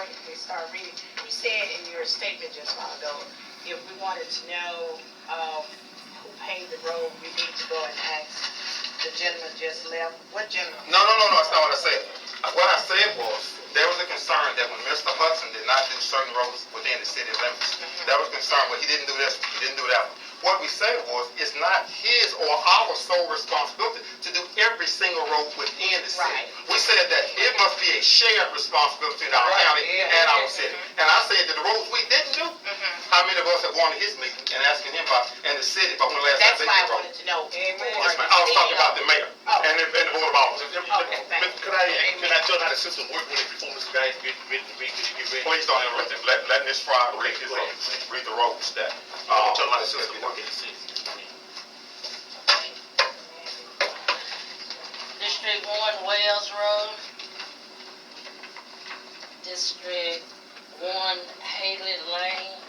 before we start reading, you said in your statement just a while ago, if we wanted to know who paved the road, we need to go and ask the gentleman just left. What gentleman? No, that's not what I said. What I said was, there was a concern that when Mr. Hudson did not do certain roads within the city limits, there was concern, well, he didn't do this, he didn't do that one. What we said was, it's not his or our sole responsibility to do every single road within the city. Right. We said that it must be a shared responsibility in our county and our city. And I said that the roads we didn't do, how many of us have gone to his meeting and asking him about, and the city, about when the last That's time they why I did road. wanted to know. Yes, ma'am. I was talking about the mayor and the board of officers. Okay, thank you. Can I tell how the system works before Mr. Guy get ready? Please don't interrupt him. Let Ms. Fry read the roads that. Tell them how the system works in the city. District 1, Wells Road. District 1, Haley Lane.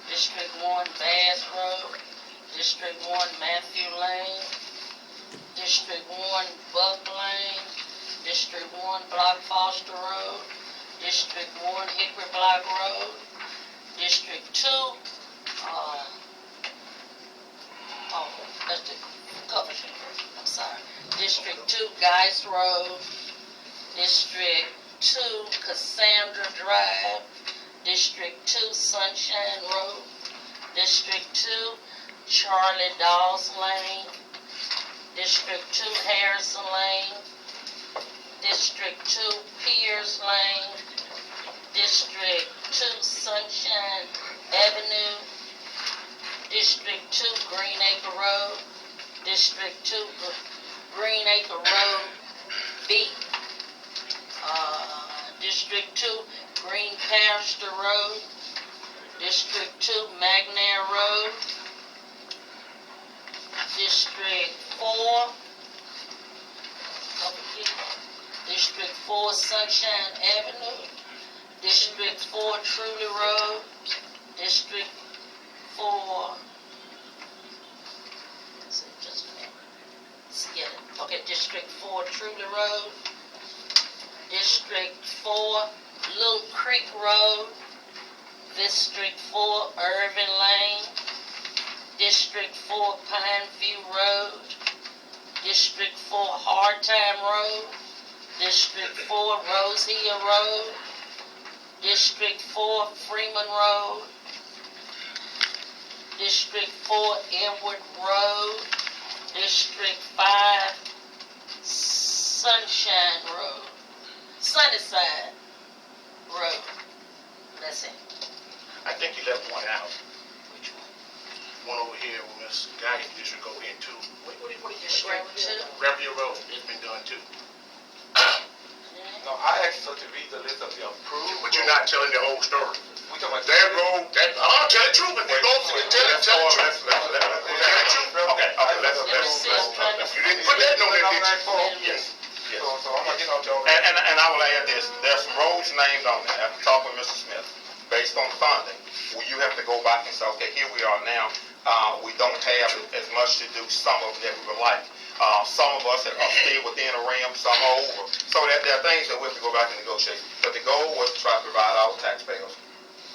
District 1, Bass Road. District 1, Matthew Lane. District 1, Buck Lane. District 1, Block Foster Road. District 1, Hickory Block Road. District 2, that's the Jefferson. I'm sorry. District 2, Geis Road. District 2, Cassandra Drive. District 2, Sunshine Road. District 2, Charlie Dawes Lane. District 2, Harrison Lane. District 2, Pierce Lane. District 2, Sunshine Avenue. District 2, Greenacre Road. District 2, Greenacre Road B. District 2, Green Pasture Road. District 2, McNair Road. District 4, District 4, Sunshine Avenue. District 4, Truly Road. District 4, just a minute. Skip it. Okay, District 4, Truly Road. District 4, Little Creek Road. District 4, Irving Lane. District 4, Pineview Road. District 4, Hardtime Road. District 4, Rose Hill Road. District 4, Freeman Road. District 4, Edward Road. District 5, Sunshine Road. Sunnyside Road. That's it. I think you left one out. Which one? One over here with Ms. Guy district go into. What do you District 2. Rapia Road, it's been done too. No, I asked her to read the list of the approved. But you're not telling the whole story. We talking about That road, I'll tell the truth. If you go to the tell the truth. Okay, let's. You didn't put that on there, did you? Yes. So I'm gonna get out there. And I will add this, there's some roads named on there, after talking with Mr. Smith, based on funding, where you have to go back and say, okay, here we are now, we don't have as much to do some of them that we would like. Some of us are still within a realm, some are over. So there are things that we have to go back and negotiate. But the goal was to try to provide our taxpayers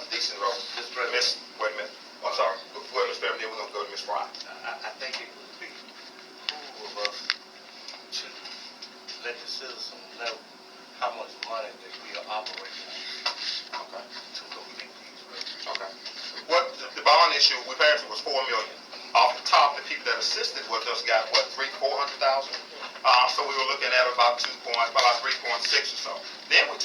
a decent road. Wait a minute, I'm sorry, go ahead, Mr. Beverly, then we're gonna go to Ms. Fry. I think it would be cool of us to let the citizens know how much money that we are operating Okay. to complete these roads. Okay. What the bond issue we passed was $4 million. Off the top, the people that assisted with us got what, 400,000. So we were looking at about 3.6 or so. Then we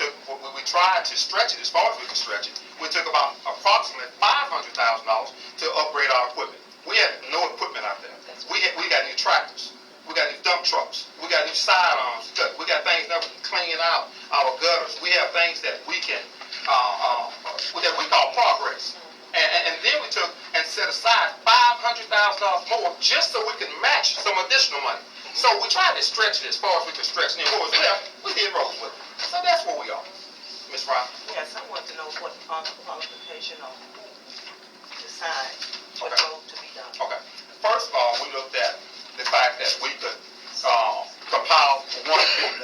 tried to stretch it as far as we could stretch it. We took about approximately $500,000 to upgrade our equipment. We had no equipment out there. We got new tractors. We got new dump trucks. We got new sidearms. We got things that we can clean out our gutters. We have things that we can that we call progress. And then we took and set aside $500,000 more just so we could match some additional money. So we tried to stretch it as far as we could stretch. And then what was left, we did roads with it. So that's where we are. Ms. Ryan? Yes, I want to know what qualification or who decide what road to be done. Okay. First of all, we looked at the fact that we could compile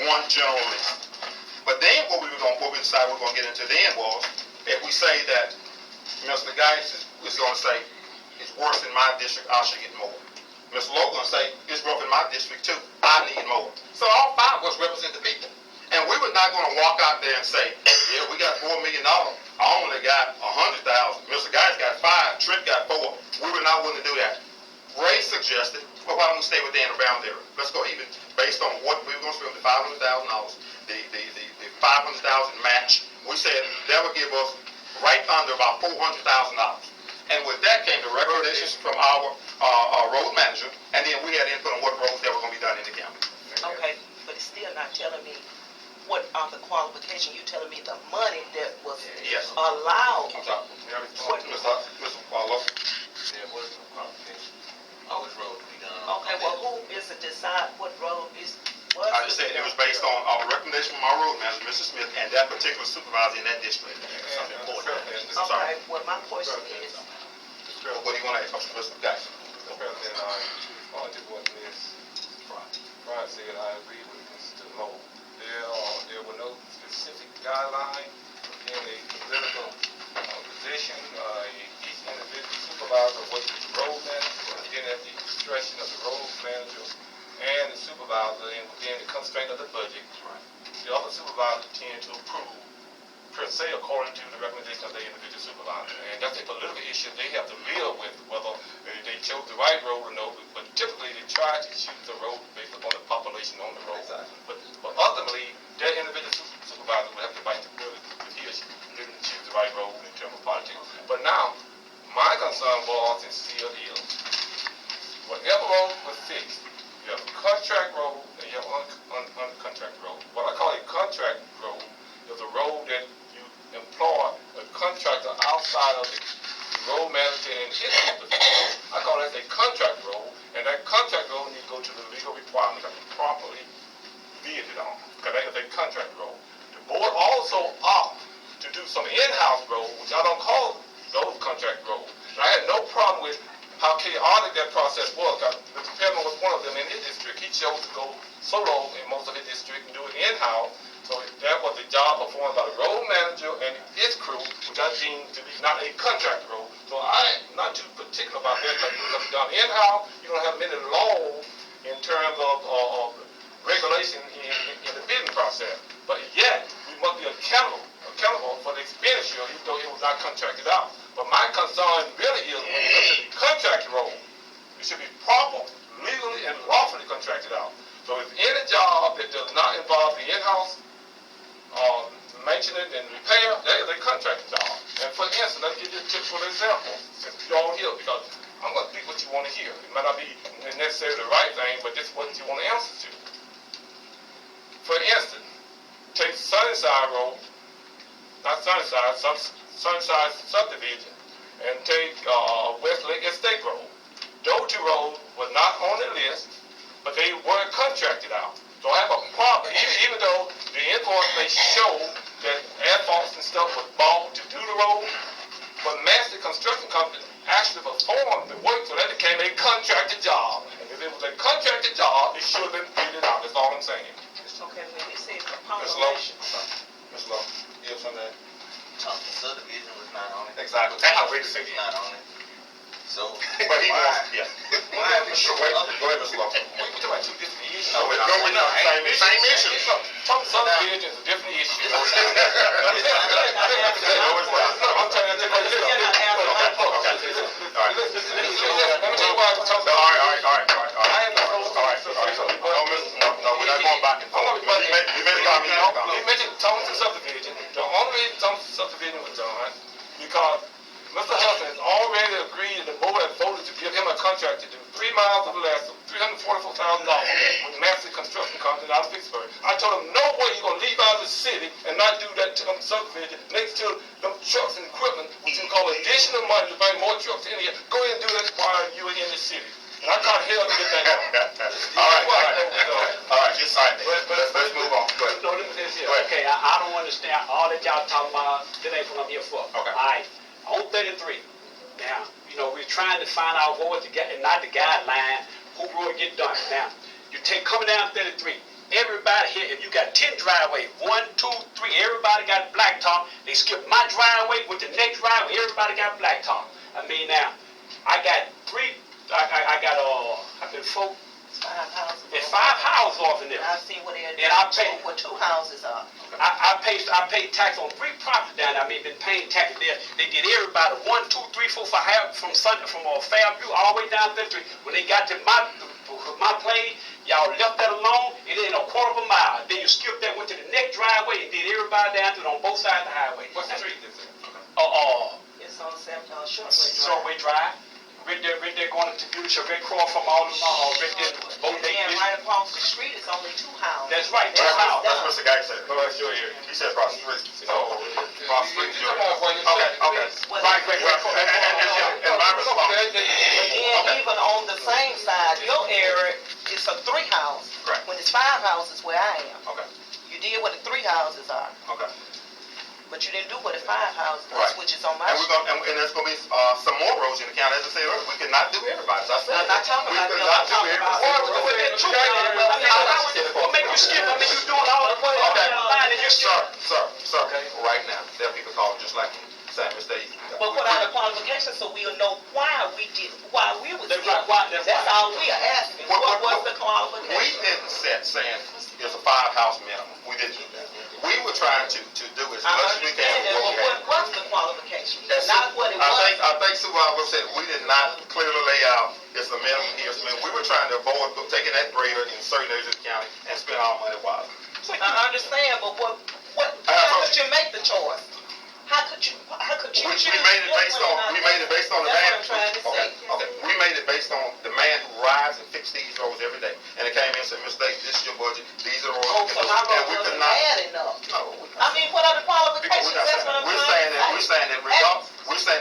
one general list. But then what we decided we were gonna get into then was, if we say that Mr. Geis is gonna say, it's worse in my district, I should get more. Mr. Lowe gonna say, it's rough in my district too, I need more. So all five of us represent the people. And we were not gonna walk out there and say, yeah, we got $4 million, I only got 100,000, Mr. Geis got 5, Trent got 4. We were not willing to do that. Ray suggested, well, why don't we stay within the bound area? Let's go even based on what we were gonna spend, the $500,000, the 500,000 match. We said that would give us right under about $400,000. And with that came the recommendations from our road manager, and then we had input on what roads that were going to be done in the county. Okay, but it's still not telling me what are the qualifications. You telling me the money that was Yes. allowed. I'm sorry. Mr. Lowe. There was no qualification. Which road to be done? Okay, well, who is to decide what road is? I just said it was based on our recommendation from our road manager, Mr. Smith, and that particular supervisor in that district. Something important. I'm sorry. Okay, well, my question is, What do you want to ask, Mr. Geis? Mr. President, I just what Ms. Fry said, I agree with Mr. Lowe. There were no specific guidelines in a political position. Each individual supervisor was the road manager, again at the discretion of the road manager and the supervisor, and within the constraint of the budget. The other supervisors tend to approve per se according to the recommendation of the individual supervisor. And that's a political issue they have to deal with, whether they chose the right road or no, but typically they try to choose the road based upon the population on the road. Exactly. But ultimately, that individual supervisor will have to fight the bullet if he or she didn't choose the right road in terms of politics. But now, my concern was and still is, whatever road was fixed, you have a contract road and you have uncontract road. What I call a contract road is a road that you employ a contractor outside of the road manager and his office. I call that a contract road, and that contract road needs to go to the legal requirements that be properly bidded on, because that is a contract road. The board also opted to do some in-house road, which I don't call those contract roads. And I had no problem with how chaotic that process was. Mr. Perman was one of them in his district. He chose to go solo in most of his district and do it in-house. So that was the job performed by the road manager and his crew, which I deem to be not a contract road. So I'm not too particular about that. Because it's done in-house, you don't have many laws in terms of regulation in the bidding process. But yet, we must be accountable for the expenditure, even though it was not contracted out. But my concern really is when it comes to the contract road, it should be proper, legally and lawfully contracted out. So if any job that does not involve the in-house maintenance and repair, that is a contract job. And for instance, let me give you a typical example, since you're all here, because I'm going to speak what you want to hear. It might not be necessarily the right thing, but this is what you want to answer to. For instance, take Sunnyside Road, not Sunnyside, Sunnyside subdivision, and take Westlake Estate Road. Those two roads were not on the list, but they were contracted out. So I have a problem, even though the invoice may show that asphalts and stuff was bought to do the road, but Master Construction Company actually performed the work, so that became a contracted job. And if it was a contracted job, it should have been bidded out. That's all I'm saying. okay, when you say Ms. Lowe. population, Ms. Lowe, you have something? Thompson subdivision was not on it. Exactly. That's how we was not on it. So, But he wants, yeah. why have we Sure, wait, go ahead, Ms. Lowe. We talking about two different issues. No, we're not. Same issue. Thompson subdivision is a different issue. No, it's not. I'm trying to tell you. Okay. All right. Let me tell you why I'm talking All about. right. No, we're not going back and forth. You made a comment. You mentioned Thompson subdivision. The only reason Thompson subdivision was done because Mr. Hudson has already agreed, and the board has voted to give him a contract to do 3 miles of less of $344,000 with Massey Construction Company out of Vicksburg. I told him, no way you're going to leave out of the city and not do that to them subdivision next to them trucks and equipment, which you call additional money to bring more trucks in here. Go ahead and do that while you are in the city. And I can't help to get that done. All right. Let's move on. Go ahead. No, let me say this here. Okay, I don't understand all that y'all talking about. That ain't what I'm here for. Okay. All right. On 33. Now, we're trying to find out what was the not the guideline, who road get done. Now, you take coming down 33. everybody here, if you got 10 driveways, 1, 2, 3, everybody got blacktop. They skip my driveway with the next driveway, everybody got blacktop. I mean, now, I got 4, there's 5 houses off in there. I see what they're And I pay, where 2 houses are. I paid tax on 3 properties down there. I mean, been paying taxes there. They did everybody 1, 2, 3, 4, 5 from Fairview all the way down to 3. When they got to my place, y'all left that alone. It ain't a quarter of a mile. Then you skipped that, went to the next driveway, and did everybody down to it on both sides of the highway. What street is it? It's on Shortway Drive. Right there going to Beauty Shop, right across from all the right there. Both they And right across the street, it's only 2 houses. That's right. That's Mr. Guy said. No, that's your area. He said across the street. Oh, Across the street is your come on, boy, you Okay, said- okay. Well, Right, and my response. And then even on the same side, your area, it's a 3 house. Correct. When it's 5 houses where I am. Okay, You did where the 3 houses are, okay. but you didn't do where the 5 houses are, Right. which is on my And we're street. gonna, and there's gonna be, some more roads in the county, as I said earlier, we cannot do everybody, as I said. I'm not talking about We them, cannot I'm do talking about everybody. What that truth is, what make you skip? I mean, you doing all the way on Okay. the line and you skip. Sir, right now, there are people calling just like you, saying, Mr. Davis. But what are the qualifications so we'll know why we was That's here? right. That's That's right. all we are asking. What was the We qualification? didn't set saying it's a 5-house minimum, we didn't do that. We were trying to do as I much as we can. understand that, with but what we had. what was the qualification? That's Not what it was. I think Supervisor said we did not clearly lay out it's a minimum here, it's a minimum. We were trying to avoid taking that grader in certain areas of the county and spend our money wisely. I understand, but how could you make the choice? How could you We choose? made it based on the man. That's what I'm trying to say. Okay. We made it based on the man who rides and fixes these roads every day. And it came in and said, Mr. Davis, this is your budget, these are the roads. Oh, we so can do. my And road we could wasn't not. bad enough. No, I mean, what are the qualifications? That's what I'm we're trying to say. saying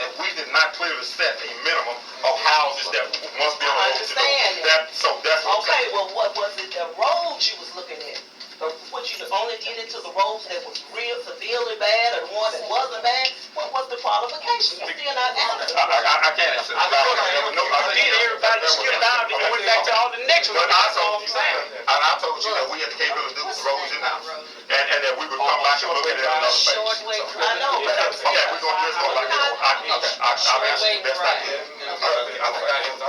that we did not clearly set a minimum of houses that must be on the road to do. I understand So that's what I'm Okay, saying. well, what was it, the roads you was looking at? What, you only did it to the roads that was real severely bad or the ones that wasn't bad? What was the qualification? You're still not answering. I can't answer that. Everybody skipped out and you went back to all the next ones. But I That's all told I'm you, saying. and I told you that we had the capability to do the roads in-house. And that we would come back and look at it in another phase. Shortway So- I know, but I'm Okay, we're gonna just go back and forth. I'll answer you best I can. I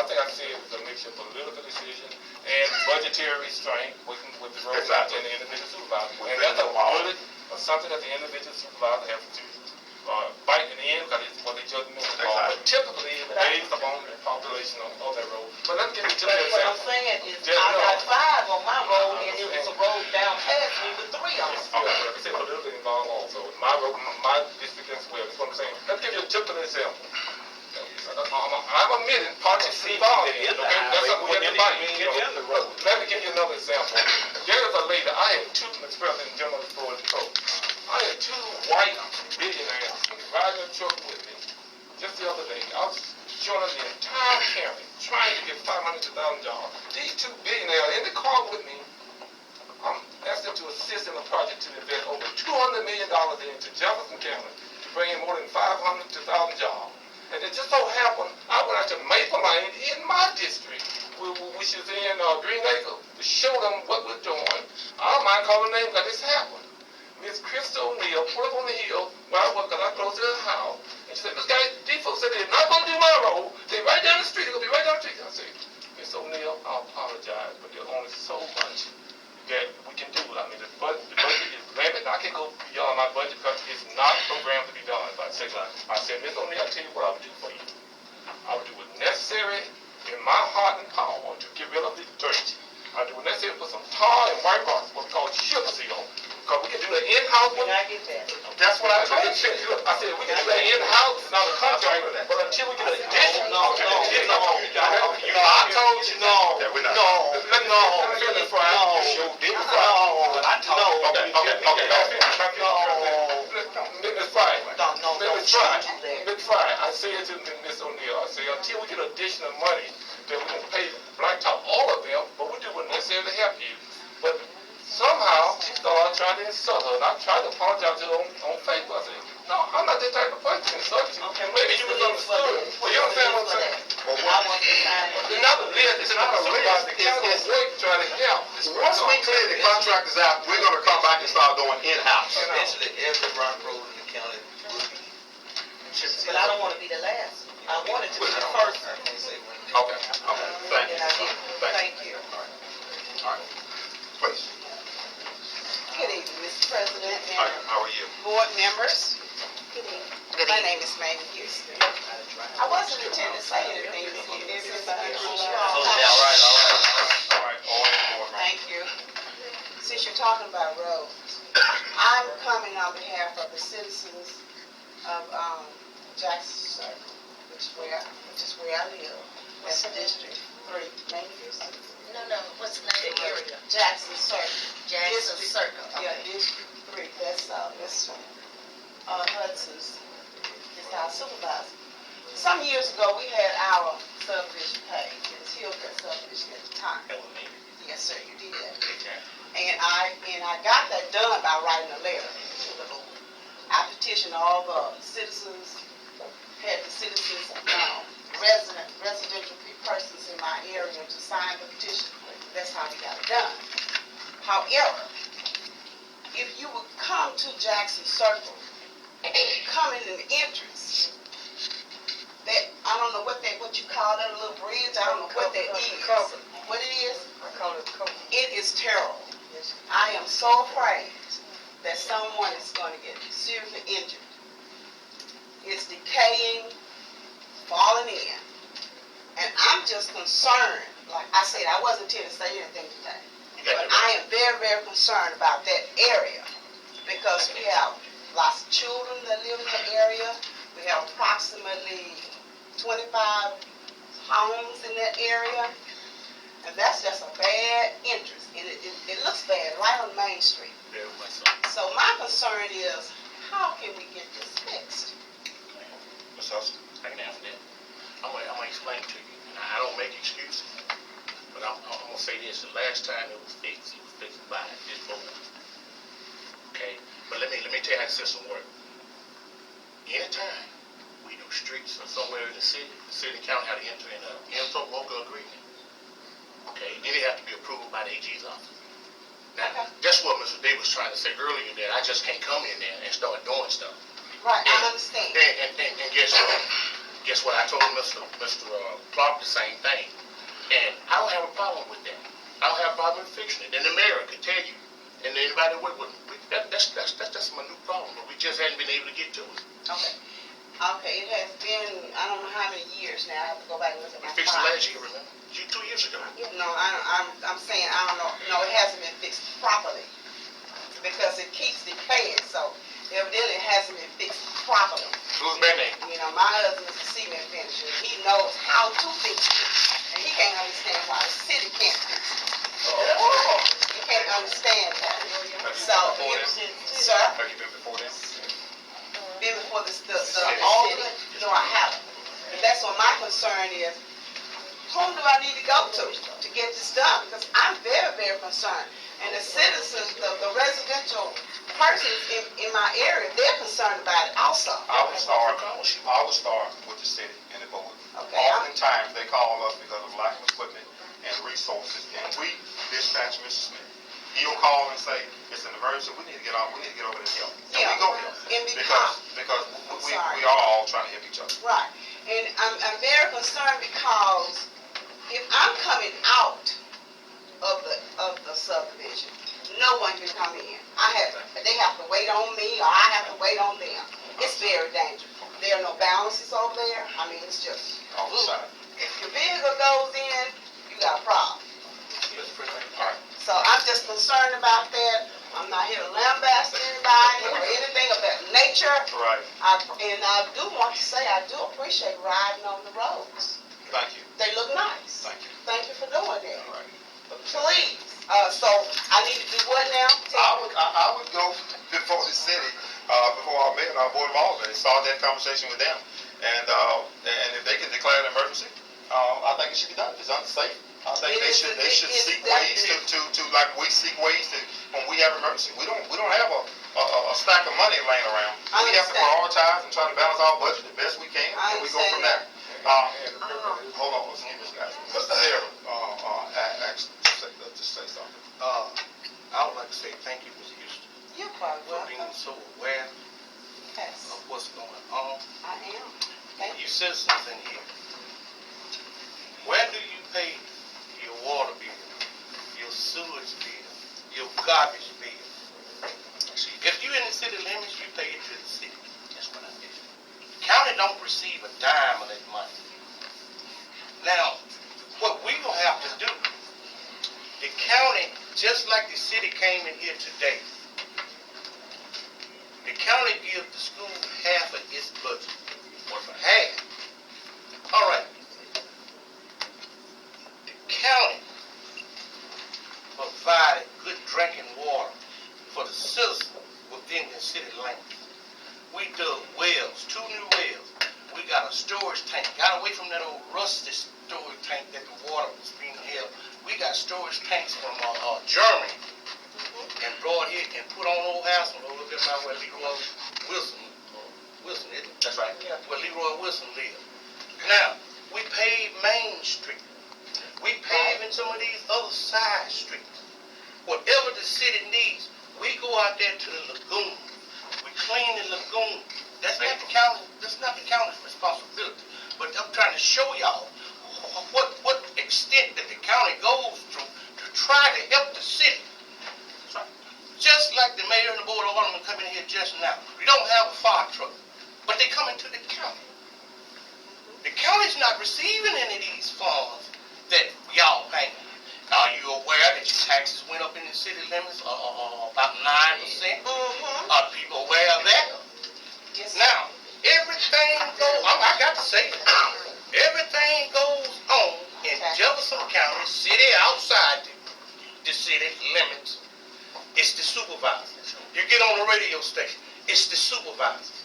think I said it was a mixture of political decision and budgetary restraint working with the road Exactly. and the individual supervisor. And that's a bullet or something that the individual supervisor has to bite in the end because it's what they judgment is called. But typically it's based upon the population of that road. But let's get into But the what I'm example. saying is, I got 5 on my road and it was a road down past me with 3 on it. Okay, but it's politically involved also. My road, my district as well. That's what I'm saying. Let me give you a typical example. I'm admitting politics involved in it. Okay, that's something we have to fight. Let me give you another example. There is a lady, I had 2, Mr. President, gentlemen before the court. I had 2 white billionaires riding a truck with me just the other day. I was showing them the entire county, trying to get 500 to 1,000 jobs. These 2 billionaires in the car with me, I'm asking them to assist in a project to invest over $200 million into Jefferson County to bring in more than 500 to 1,000 jobs. And it just so happened, I went out to Maple Lane in my district, which is in Green Acre, to show them what we're doing. I don't mind calling names because this happened. Miss Krista O'Neill put up on the hill where I was because I close to her house. And she said, Miss Guy, these folks said they're not going to do my road. They're right down the street. They're going to be right down the street. I said, Miss O'Neill, I apologize, but there's only so much that we can do. I mean, the budget is limited. I can't go beyond my budget because it's not programmed to be done. But I said, Miss O'Neill, I'll tell you what I would do for you. I would do what's necessary in my heart and power to get rid of the dirt. I do what's necessary to put some tar and white rocks, what we call sugar seal, because we can do the in-house one. Can I get that? That's what I told you. I said, we can do that in-house, not a contract, but until we get an addition. No. I told you that we're not. Mr. Fry, you sure did. Miss Fry, I said to Miss O'Neill, I said, until we get additional money, that we can pay Blacktop all of them, but we do what necessary to help you. But somehow, she started trying to insult her, and I tried to apologize to her on Facebook. I said, no, I'm not that type of person to insult you. Okay, Maybe you misunderstood. Well, you understand what I'm saying? I want to sign it. It's not a list, it's not a list. The county work trying to help. once we clear the contractors out, we're gonna come back and start doing in-house. Eventually, every rock road in the county will be. But I don't wanna be the last. I wanted to be the first. I can't say when. Okay, thank you. And I did. Thank you. All right, please. Good evening, Mr. President All right, and how are you? board members. Good evening. Good My evening. name is Mamie Houston. I wasn't intending to say anything this evening since I heard you Oh, all. yeah, all right. All right, all in order. Thank you. Since you're talking about roads, I'm coming on behalf of the citizens of Jackson Circle, which is where I live. That's District 3, Mamie Houston. No, what's the name of the area? Jackson Circle. Jackson District- Circle. Yeah, District 3, that's Hudson's, is our supervisor. Some years ago, we had our subdivision paid, it was Hillcrest subdivision at the time. Yes, sir, you did. And I got that done by writing a letter to the board. I petitioned all the citizens, had the citizens, residential persons in my area to sign the petition. That's how we got it done. However, if you would come to Jackson Circle, come in the entrance, that, I don't know what you call that little bridge, I don't know what that is. What it is? I call it cover. It is terrible. I am so afraid that someone is going to get seriously injured. It's decaying, falling in. And I'm just concerned, like I said, I wasn't intending to say anything today. But I am very, very concerned about that area because we have lots of children that live in that area. We have approximately 25 homes in that area. And that's just a bad entrance. And it looks bad right on Main Street. So my concern is, how can we get this fixed? Ms. Hudson? I can answer that. I'm gonna explain to you. And I don't make excuses, but I'm gonna say this: the last time it was fixed by this board. Okay, but let me tell you how the system works. Anytime we do streets or somewhere in the city and county have to enter in an interlocal agreement. Okay, then it has to be approved by the AG's office. Now, that's what Mr. Davis was trying to say earlier, that I just can't come in there and start doing stuff. Right, I understand. And guess what? Guess what? I told Mr. Clark the same thing. And I don't have a problem with that. I don't have a problem with fixing it. And the mayor could tell you. And anybody that work with me, that's my new problem. But we just hadn't been able to get to it. Okay. Okay, it has been, I don't know how many years now. I have to go back and look at We my fixed it file. last year, remember? 2 years ago. No, I'm saying, I don't know. No, it hasn't been fixed properly because it keeps decaying. So evidently it hasn't been fixed properly. Who's been there? You know, my husband is a cement finisher. He knows how to fix it. And he can't understand why the city can't fix it. He can't understand that. So, sir, Have you been before then? been before the alderman? No, I haven't. And that's what my concern is. Whom do I need to go to get this done? Because I'm very, very concerned. And the citizens, the residential persons in my area, they're concerned about it also. I would start with the city and the board. Okay. Oftentimes, they call us because of lack of equipment and resources, and we dispatch Mr. Smith. He'll call and say, it's an emergency, we need to get over there and help. And we go help. And Because we are all trying to help each other. right. And I'm very concerned because if I'm coming out of the subdivision, no one can come in. They have to wait on me, or I have to wait on them. It's very dangerous. There are no balances over there. I mean, it's just, On the side. if your vehicle goes in, you got a problem. All right. So I'm just concerned about that. I'm not here to lambast anybody or anything of that nature. Right. And I do want to say, I do appreciate riding on the roads. Thank you. They look nice. Thank you. Thank you for doing that. All right. But please, so I need to do what now? I would go before the city, before our mayor and our board of aldermen, and start that conversation with them. And if they can declare an emergency, I think it should be done. If it's unsafe, I think they should seek ways to like we seek ways to when we have emergency. We don't have a stack of money laying around. We have to prioritize and try to balance our budget the best we can, and we go from there. Hold on, let's give this guy. Mr. Sarah, just say something. thank you, Ms. Houston, You're quite for being welcome. so aware Yes, of what's going on. I am. Thank You you. citizens in here, where do you pay your water bill, your sewage bill, your garbage bill? If you're in the city limits, you pay it to the city. That's what I did. County don't receive a dime of that money. Now, what we gonna have to do, the county, just like the city came in here today, the county gives the school half of its budget. Or for half. All right. The county provided good drinking water for the citizens within the city limits. We dug wells, 2 new wells. We got a storage tank. Got away from that old rusty storage tank that the water was being held. We got storage tanks from Germany and brought here and put on old house on over there by where Leroy Wilson, isn't it? That's right. Yeah. Where Leroy Wilson lived. Now, we paved Main Street. We paving some of these other side streets. Whatever the city needs, we go out there to the lagoon. We clean the lagoon. That's not the county's responsibility. But I'm trying to show y'all what extent that the county goes through to try to help the city. Just like the mayor and the board of aldermen come in here just now. We don't have a fire truck, but they come into the county. The county's not receiving any of these funds that y'all paying. Are you aware that your taxes went up in the city limits about 9%? Are people aware of that? Yes. Now, everything goes, I got to say it, everything goes on in Jefferson County, city outside the city limits. It's the supervisor. You get on the radio station, it's the supervisor.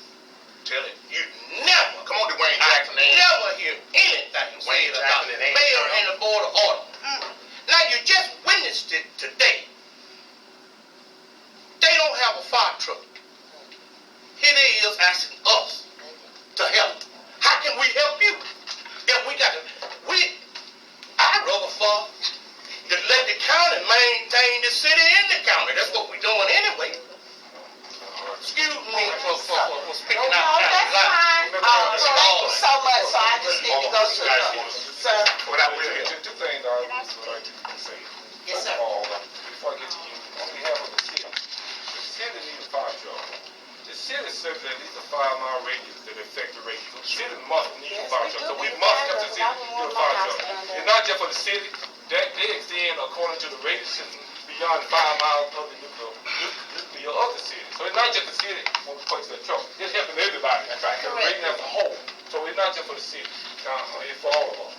Tell it, you never, Come on, Dwayne Jackson. never hear anything said about the mayor and the board of aldermen. Now, you just witnessed it today. They don't have a fire truck. Here they is asking us to help. How can we help you? If we got to, I'd rather for to let the county maintain the city in the county. That's what we're doing anyway. Excuse me for speaking No, out. that's fine. Thank you so much. So I just need to go to the, sir. Two things I would like to say. Yes, sir. First of all, before I get to you, on behalf of the city needs a fire truck. The city serves at least a 5-mile radius that affect the radius. The city must need a fire truck. So we must help the city do a fire truck. It's not just for the city. They extend according to the radius system beyond 5 miles of the nuclear of the city. So it's not just the city when we purchase a truck. It's helping everybody. That's right. The rating as a whole. So it's not just for the city. It's for all of us.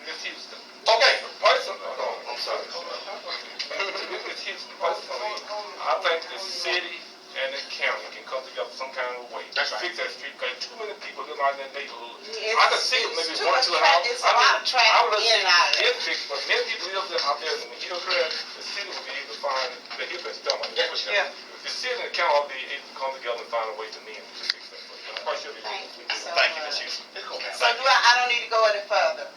Ms. Houston. Okay. Personally, I'm sorry. Ms. Houston, personally, I think the city and the county can come together some kind of way to fix that street because too many people live out in that neighborhood. I can see it maybe 1 or 2 houses. It's a lot of traffic I would have in and out of seen it. it fixed, but many people live out there in the Hillcrest. The city will be able to find the Hillcrest stuff. Yeah. The city and the county will be able to come together and find a way to mend to fix that place. I'm quite sure they will. Thank you so Thank you, much. Ms. Houston. So I don't need to go any further?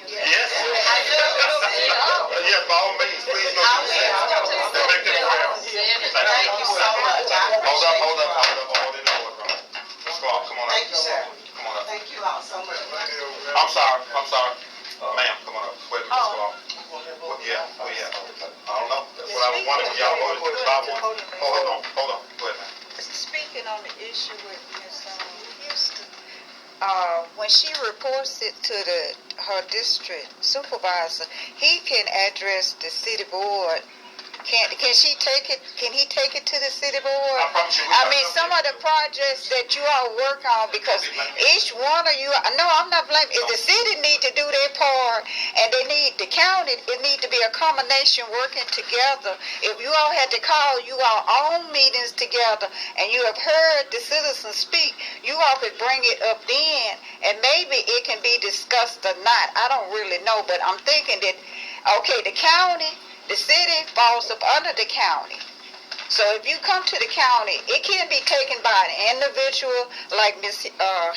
Yes. I do. Yes, by all means, please go I to the city. will. And make them aware. Thank you so much. I Hold appreciate up, hold you. up, hold up, hold it over. Ms. Clark, come on up. Thank you, sir. Come on up. Thank you all so much. I'm sorry. Ma'am, come on up. Wait a minute, Ms. Clark. Well, yeah. I don't know. That's what I was wondering. Y'all voted to buy one. Hold on. Go ahead, ma'am. Speaking on the issue with Ms. Houston, when she reports it to her district supervisor, he can address the city board. Can she take it? Can he take it to the city board? I promise you we I got mean, something. some of the projects that you all work on, because each one of you, no, I'm not blaming. If the city need to do their part, and they need the county, it need to be a combination working together. If you all had to call you all own meetings together, and you have heard the citizens speak, you all could bring it up then, and maybe it can be discussed or not. I don't really know, but I'm thinking that, okay, the county, the city falls up under the county. So if you come to the county, it can be taken by an individual like Ms.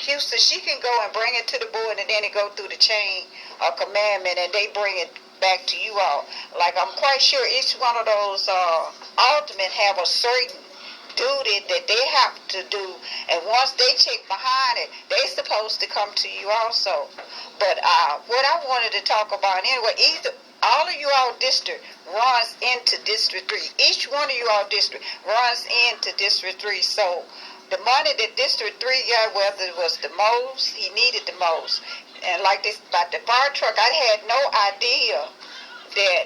Houston. She can go and bring it to the board, and then it go through the chain of commandment, and they bring it back to you all. Like, I'm quite sure each one of those aldermen have a certain duty that they have to do, and once they check behind it, they supposed to come to you also. But what I wanted to talk about anyway, all of you all district runs into District 3. Each one of you all district runs into District 3. So the money that District 3 got, whether it was the most, he needed the most. And like this about the fire truck, I had no idea that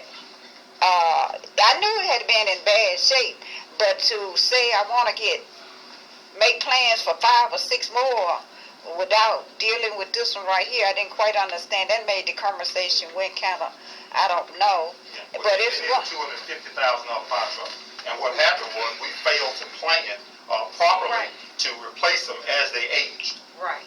I knew it had been in bad shape, but to say I want to make plans for 5 or 6 more without dealing with this one right here, I didn't quite understand. That made the conversation went kind of, I don't know. Yeah, But it's $250,000 fire truck, and what happened was we failed to plan properly Right. to replace them as they aged. right.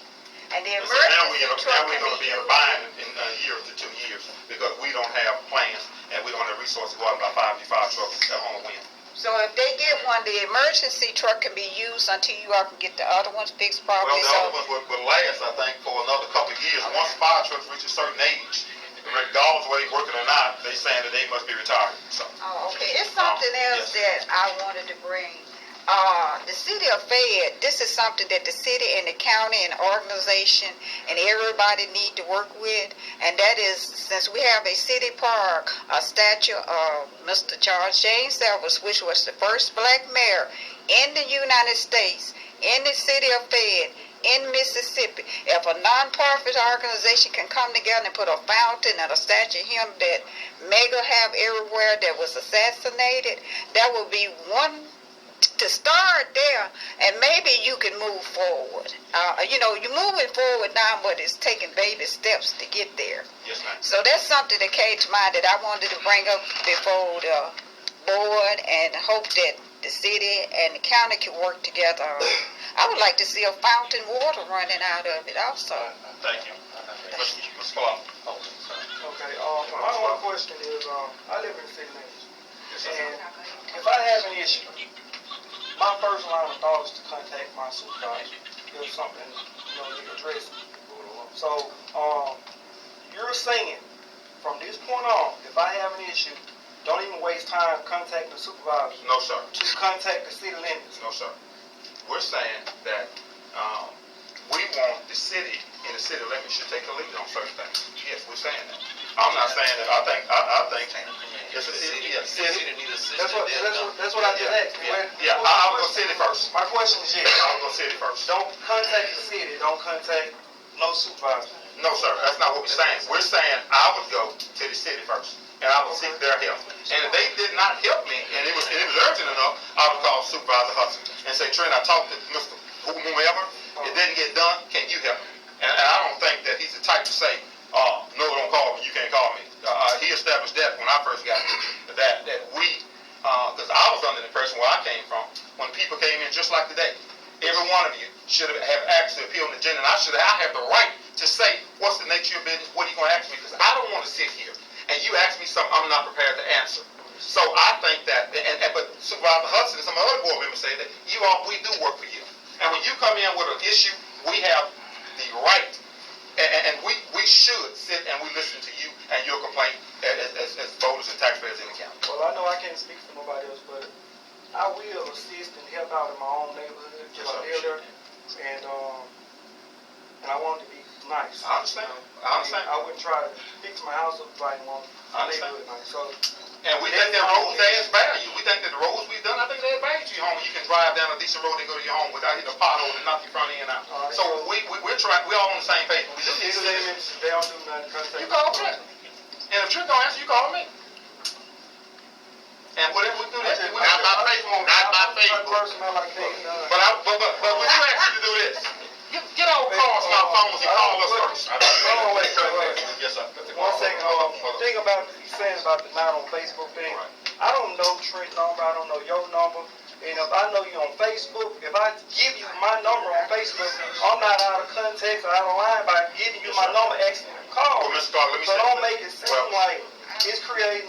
And the And so now emergency we're truck going can to be be in a used. bind in a year to 2 years because we don't have plans and we don't have resources to go out and buy 5 trucks on a whim. So if they get one, the emergency truck can be used until you all can get the other ones fixed Well, properly. the other ones will last, I think, for another couple of years. Once fire trucks reach a certain age, regardless of whether they're working or not, they're saying that they must be retired. So, Oh, okay. It's something else yes. that I wanted to bring. The city of Fayette, this is something that the city and the county and organization and everybody need to work with. And that is, since we have a city park, a statue of Mr. Charles James Elvis, which was the first black mayor in the United States, in the city of Fayette, in Mississippi. If a non-profit organization can come together and put a fountain and a statue of him that mega have everywhere that was assassinated, that would be one to start there, and maybe you can move forward. You're moving forward now, but it's taking baby steps to get there. yes, ma'am. So that's something that came to mind that I wanted to bring up before the board, and hope that the city and the county can work together. I would like to see a fountain water running out of it also. Thank you. Mr. Clark. Okay, my only question is, I live in the city limits, and if I have an issue, my first line of thought is to contact my supervisor if something, need addressed. So, you're saying, from this point on, if I have an issue, don't even waste time contacting the supervisor No, sir. to contact the city limits. No, sir. We're saying that we want the city and the city limits should take the lead on certain things. Yes, we're saying that. I'm not saying that. I think it's a city. Yeah, city. That's what I just asked. Yeah. I'll go city first. My question is, I'll go city first. don't contact the city, don't contact no supervisor. No, sir. That's not what we're saying. We're saying I would go to the city first, and I would seek their help. And if they did not help me, and it was urgent enough, I would call Supervisor Hudson and say, Trent, I talked to Mr. Whomever. It didn't get done. Can you help me? And I don't think that he's the type to say, no, don't call me. You can't call me. He established that when I first got that we, because I was under the impression where I came from, when people came in just like today, every one of you should have access to appeal on the agenda, and I have the right to say, what's the nature of your business? What are you going to ask me? Because I don't want to sit here and you ask me something I'm not prepared to answer. So I think that, but Supervisor Hudson and some other board members say that we do work for you. And when you come in with an issue, we have the right, and we should sit and we listen to you and your complaint as voters and taxpayers in the county. Well, I know I can't speak for nobody else, but I will assist and help out in my own neighborhood if I live there, and I want it to be nice. I understand. I wouldn't try to fix my house up if I didn't want my I understand. neighborhood nice. So, And we think that roads add value. We think that the roads we've done, I think they add value to your home. You can drive down a decent road and go to your home without hitting a pothole and knock your front end out. So we're trying. We're all on the same page. We do need city to limits, they don't do nothing. Contact You call Trent. And if Trent don't answer, you call me. And whatever we do this, Not by Facebook. Not by Facebook. Personal like that. but we do ask you to do this. Get all calls from our phones and call us first. Wait. Yes, sir. 1 second. Thing about you saying about the not on Facebook thing. I don't know Trent's number. I don't know your number. And if I know you on Facebook, if I give you my number on Facebook, I'm not out of context or out of line by giving you my number, asking you to call. Well, Mr. Clark, let me So say don't make it seem like it's creating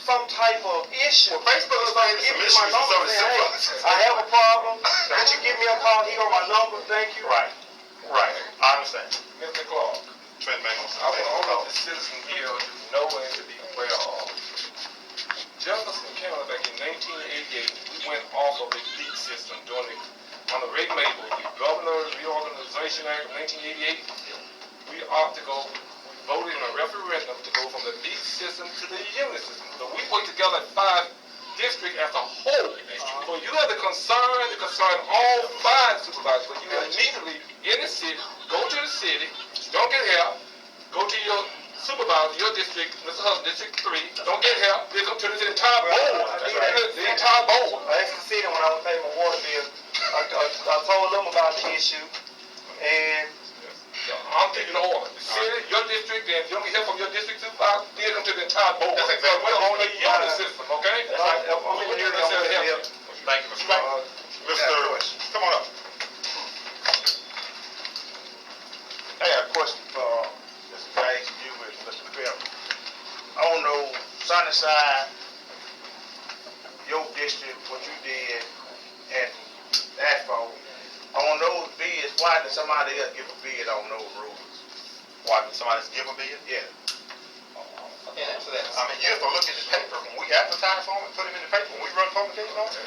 some type of issue. Well, Facebook is Because I'm creating giving some you my issues number, with saying, hey, some of I have a problem. Could you give me a call? Here are my number. Thank you. Right. I understand. Mr. Clark, Trent may want to I say want the citizen here to know and to be aware of. Jefferson County back in 1988, we went off of the beat system during under Ray Mabel, the Governor's Reorganization Act of 1988. We opted to go, we voted in a referendum to go from the beat system to the unit system. So we worked together at 5 districts as a whole. So you have the concern all 5 supervisors, but you immediately in the city, go to the city, don't get help, go to your supervisor, your district, Mr. Hudson, District 3, don't get help, they come to the entire board. The entire board. I asked the city when I was paying my water bill, I told them about the issue, and I'm taking the order. The city, your district, and if you don't get help from your district supervisor, they come to the entire board. That's exactly We're on the unit system, okay? I'm in here to help. Thank you, Mr. Wright. Come on up. I got a question for Mr. James, you with Mr. Phil. On those Sunnyside, your district, what you did, and asphalt, on those bids, why did somebody else give a bid on those roads? Why did somebody else give a bid? Yeah. Answer that. I mean, you have to look at the paper. When we advertise on them and put them in the paper, when we run publication on them,